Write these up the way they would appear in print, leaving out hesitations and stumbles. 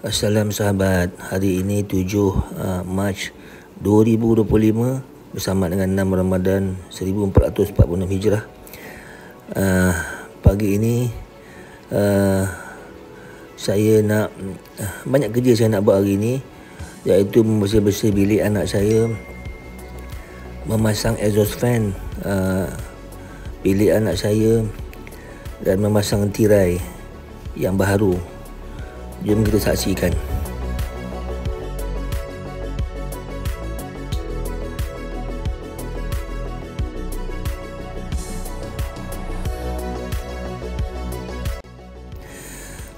Assalam sahabat, hari ini 7 Mac 2025 bersama dengan 6 Ramadan 1446 Hijrah. Pagi ini saya nak banyak kerja saya nak buat hari ini, iaitu membersih-bersih bilik anak saya, memasang exhaust fan bilik anak saya dan memasang tirai yang baru. Jom kita saksikan.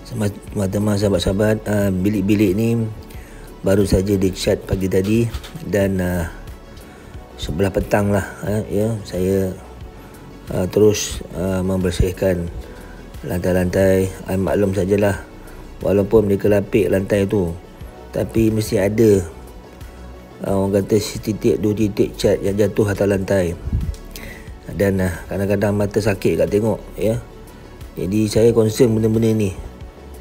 Teman-teman, sahabat-sahabat, bilik-bilik ni baru saja dicat pagi tadi dan sebelah petang lah saya terus membersihkan lantai-lantai. Maklum sajalah, walaupun mereka lapik lantai tu, tapi mesti ada orang kata setitik dua titik cat yang jatuh atas lantai. Dan kadang-kadang mata sakit kat tengok ya. Jadi saya concern benda-benda ni.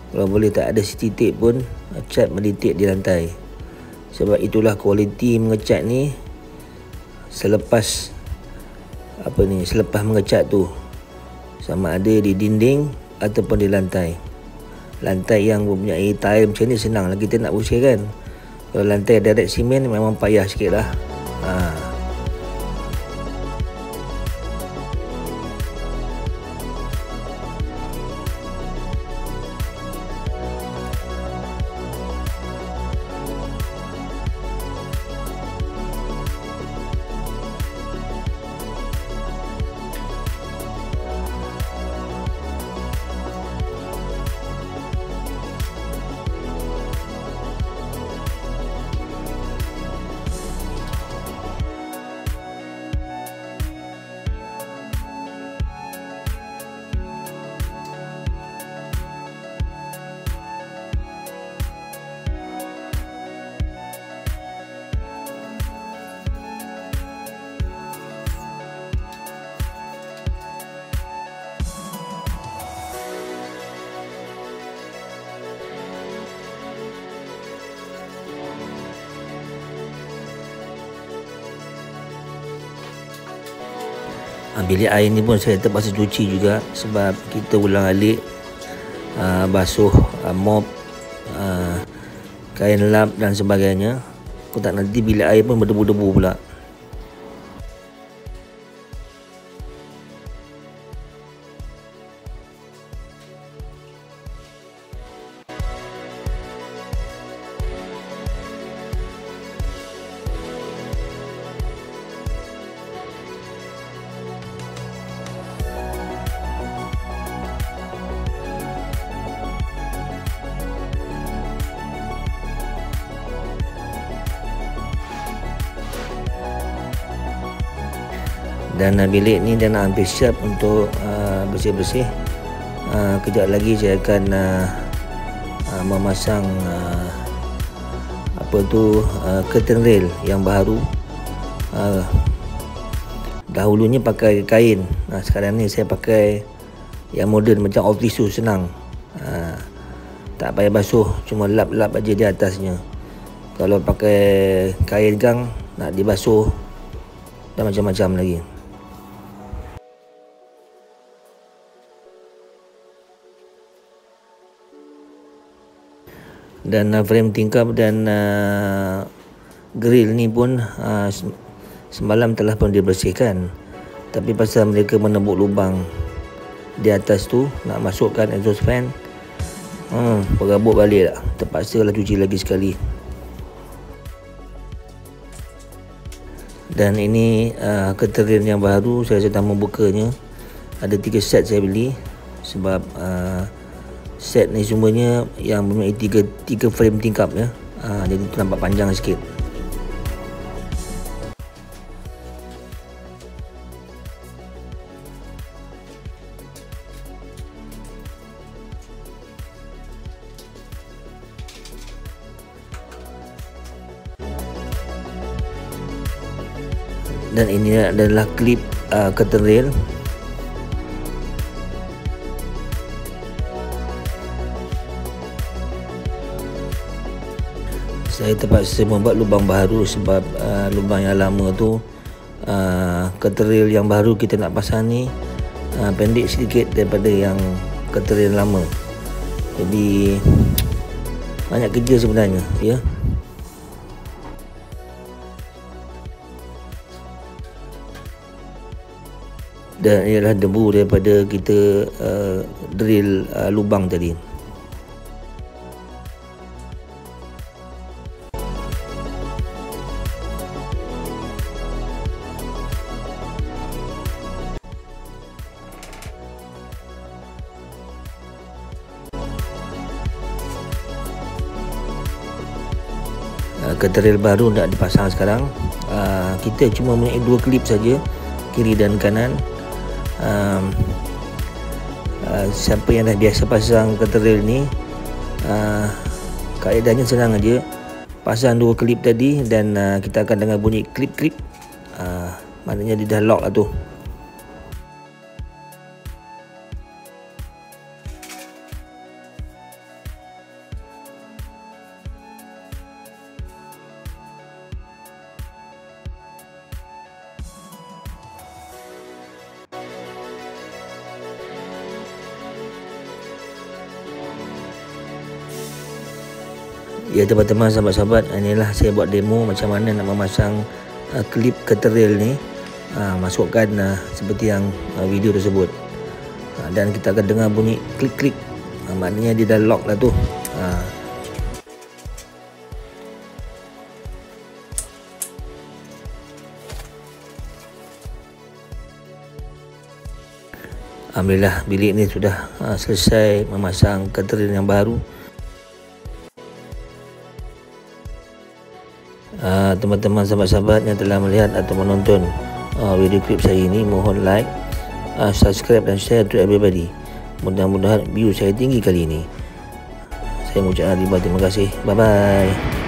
Kalau boleh tak ada setitik pun cat menitik di lantai. Sebab itulah kualiti mengecat ni selepas mengecat tu, sama ada di dinding ataupun di lantai. Lantai yang mempunyai tile macam ni senang lah kita nak bersihkan. Kalau lantai direct simen memang payah sikit lah. Bilik air ni pun saya terpaksa cuci juga sebab kita ulang-alik basuh mop, kain lap dan sebagainya. Aku tak nanti bilik air pun berdebu-debu pula. Dan bilik ni dah nak hampir siap untuk bersih-bersih. Kejap lagi saya akan memasang curtain rail yang baru. Dahulunya pakai kain, sekarang ni saya pakai yang moden macam off tisu, senang. Tak payah basuh, cuma lap-lap aja di atasnya. Kalau pakai kain gang nak dibasuh dan macam-macam lagi. Dan frame tingkap dan grill ni pun semalam telah pun dibersihkan, tapi pasal mereka menembuk lubang di atas tu nak masukkan exhaust fan, perabot balik lah, terpaksa lah cuci lagi sekali. Dan ini curtain yang baru, saya sedang membukanya. Ada 3 set saya beli sebab set ni semuanya yang mempunyai 3 frame tingkap ya. Jadi tu nampak panjang sikit. Dan ini adalah klip curtain rail. Saya terpaksa membuat lubang baru sebab lubang yang lama tu keteril yang baru kita nak pasang ni pendek sedikit daripada yang keteril lama. Jadi banyak kerja sebenarnya, ya. Dan ialah debu daripada kita drill lubang tadi. Keteril baru nak dipasang sekarang. Kita cuma mempunyai 2 klip saja, kiri dan kanan. Siapa yang dah biasa pasang keteril ni, kaedahnya senang aja. Pasang 2 klip tadi dan kita akan dengar bunyi klip-klip. Maknanya dia dah lock lah tu. Ya teman-teman, sahabat-sahabat, inilah saya buat demo macam mana nak memasang klip keteril ni. Masukkan seperti yang video tersebut. Dan kita akan dengar bunyi klik-klik. Maknanya dia dah lock lah tu. Alhamdulillah, bilik ni sudah selesai memasang keteril yang baru. Teman-teman, sahabat-sahabat yang telah melihat atau menonton video klip saya ini, mohon like, subscribe dan share to everybody. Mudah-mudahan view saya tinggi kali ini. Saya mengucapkan terima kasih. Bye bye.